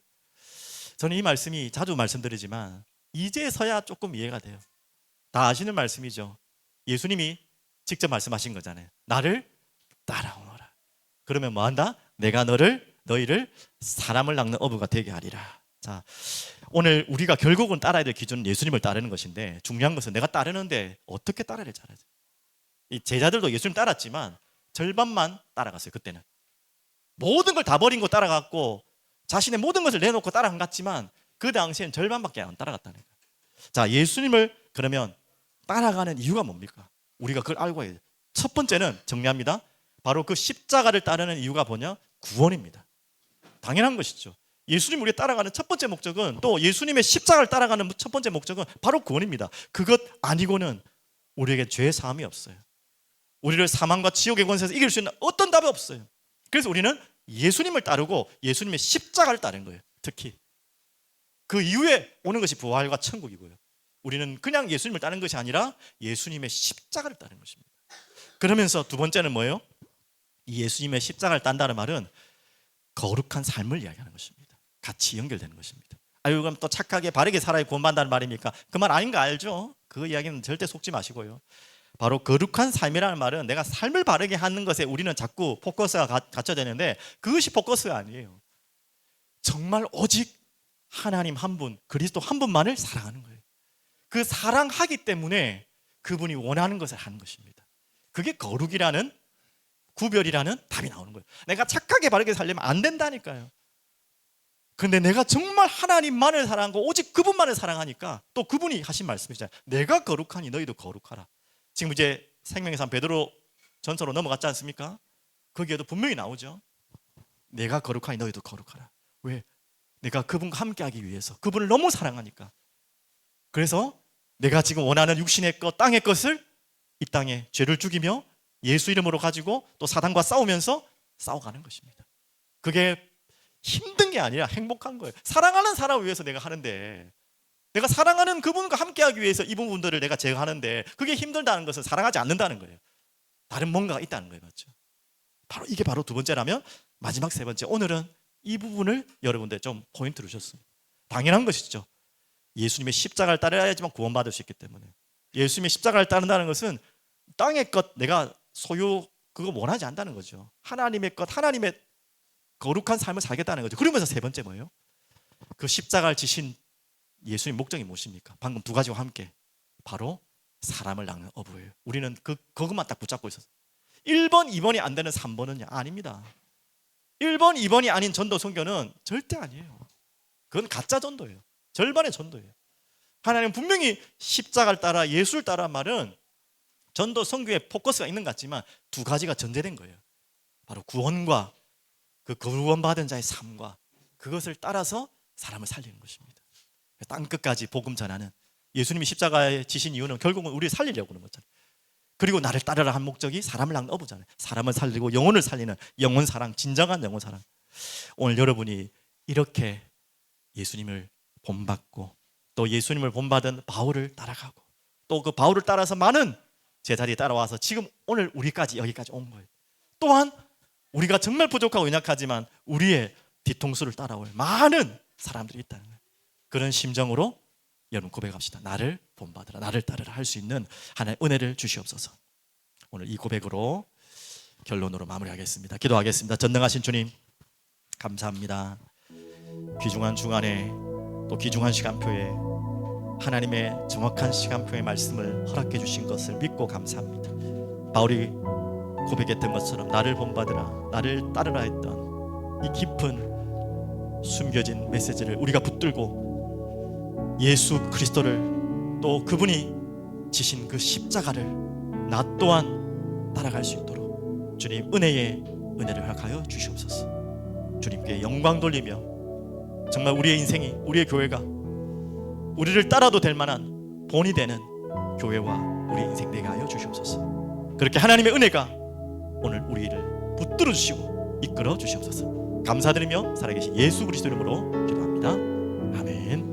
저는 이 말씀이 자주 말씀드리지만 이제서야 조금 이해가 돼요. 다 아시는 말씀이죠. 예수님이 직접 말씀하신 거잖아요. 나를 따라오너라. 그러면 뭐 한다? 내가 너희를 사람을 낚는 어부가 되게 하리라. 자, 오늘 우리가 결국은 따라야 될 기준은 예수님을 따르는 것인데 중요한 것은 내가 따르는데 어떻게 따라야 될지 알아야 돼요. 이 제자들도 예수님 따랐지만 절반만 따라갔어요. 그때는 모든 걸 다 버린 거 따라갔고 자신의 모든 것을 내놓고 따라간 것 같지만 그 당시엔 절반밖에 안 따라갔다는 거예요. 자, 예수님을 그러면 따라가는 이유가 뭡니까? 우리가 그걸 알고 해야 돼요. 첫 번째는 정리합니다. 바로 그 십자가를 따르는 이유가 뭐냐? 구원입니다. 당연한 것이죠. 예수님 우리 따라가는 첫 번째 목적은, 또 예수님의 십자가를 따라가는 첫 번째 목적은 바로 구원입니다. 그것 아니고는 우리에게 죄 사함이 없어요. 우리를 사망과 지옥의 권세에서 이길 수 있는 어떤 답이 없어요. 그래서 우리는 예수님을 따르고 예수님의 십자가를 따르는 거예요. 특히 그 이후에 오는 것이 부활과 천국이고요. 우리는 그냥 예수님을 따르는 것이 아니라 예수님의 십자가를 따르는 것입니다. 그러면서 두 번째는 뭐예요? 이 예수님의 십자가를 딴다는 말은 거룩한 삶을 이야기하는 것입니다. 같이 연결되는 것입니다. 아유, 그럼 또 착하게 바르게 살아야 구원받는다는 말입니까? 그 말 아닌 거 알죠? 그 이야기는 절대 속지 마시고요. 바로 거룩한 삶이라는 말은 내가 삶을 바르게 하는 것에 우리는 자꾸 포커스가 갖춰야 되는데 그것이 포커스가 아니에요. 정말 오직 하나님 한 분, 그리스도 한 분만을 사랑하는 거예요. 그 사랑하기 때문에 그분이 원하는 것을 하는 것입니다. 그게 거룩이라는, 구별이라는 답이 나오는 거예요. 내가 착하게 바르게 살려면 안 된다니까요. 근데 내가 정말 하나님만을 사랑하고 오직 그분만을 사랑하니까 또 그분이 하신 말씀이잖아요. 내가 거룩하니 너희도 거룩하라. 지금 이제 생명의 삶 베드로 전서로 넘어갔지 않습니까? 거기에도 분명히 나오죠. 내가 거룩하니 너희도 거룩하라. 왜? 내가 그분과 함께하기 위해서, 그분을 너무 사랑하니까. 그래서 내가 지금 원하는 육신의 것, 땅의 것을 이 땅에 죄를 죽이며 예수 이름으로 가지고 또 사단과 싸우면서 싸워가는 것입니다. 그게 힘든 게 아니라 행복한 거예요. 사랑하는 사람을 위해서 내가 하는데, 내가 사랑하는 그분과 함께하기 위해서 이 부분들을 내가 제어하는데 그게 힘들다는 것은 사랑하지 않는다는 거예요. 다른 뭔가가 있다는 거예요. 맞죠? 이게 바로 두 번째라면 마지막 세 번째, 오늘은 이 부분을 여러분들 좀 포인트로 주셨습니다. 당연한 것이죠. 예수님의 십자가를 따라야지만 구원받을 수 있기 때문에. 예수님의 십자가를 따른다는 것은 땅의 것 내가 소유 그거 원하지 않는다는 거죠. 하나님의 것, 하나님의 거룩한 삶을 살겠다는 거죠. 그러면서 세 번째 뭐예요? 그 십자가를 지신 예수님 목적이 무엇입니까? 방금 두 가지와 함께 바로 사람을 낚는 어부예요. 우리는 그것만 딱 붙잡고 있었어요. 1번, 2번이 안 되는 3번은 아닙니다. 1번, 2번이 아닌 전도 선교는 절대 아니에요. 그건 가짜 전도예요. 절반의 전도예요. 하나님은 분명히 십자가를 따라 예수를 따라 말은 전도 선교에 포커스가 있는 것 같지만 두 가지가 전제된 거예요. 바로 구원과 그 구원받은 자의 삶과 그것을 따라서 사람을 살리는 것입니다. 땅끝까지 복음 전하는, 예수님이 십자가에 지신 이유는 결국은 우리를 살리려고 하는 거잖아요. 그리고 나를 따르라 한 목적이 사람을 낳아보잖아요. 사람을 살리고 영혼을 살리는 영혼 사랑, 진정한 영혼 사랑. 오늘 여러분이 이렇게 예수님을 본받고 또 예수님을 본받은 바울을 따라가고 또 그 바울을 따라서 많은 제자들이 따라와서 지금 오늘 우리까지 여기까지 온 거예요. 또한 우리가 정말 부족하고 연약하지만 우리의 뒤통수를 따라올 많은 사람들이 있다는 거예요. 그런 심정으로 여러분 고백합시다. 나를 본받으라, 나를 따르라 할 수 있는 하나님의 은혜를 주시옵소서. 오늘 이 고백으로 결론으로 마무리하겠습니다. 기도하겠습니다. 전능하신 주님, 감사합니다. 귀중한 주간에 또 귀중한 시간표에 하나님의 정확한 시간표의 말씀을 허락해 주신 것을 믿고 감사합니다. 바울이 고백했던 것처럼 나를 본받으라, 나를 따르라 했던 이 깊은 숨겨진 메시지를 우리가 붙들고 예수 그리스도를 또 그분이 지신 그 십자가를 나 또한 따라갈 수 있도록 주님 은혜의 은혜를 허락하여 주시옵소서. 주님께 영광 돌리며 정말 우리의 인생이, 우리의 교회가 우리를 따라도 될 만한 본이 되는 교회와 우리 인생 되게 하여 주시옵소서. 그렇게 하나님의 은혜가 오늘 우리를 붙들어 주시고 이끌어 주시옵소서. 감사드리며 살아계신 예수 그리스도 이름으로 기도합니다. 아멘.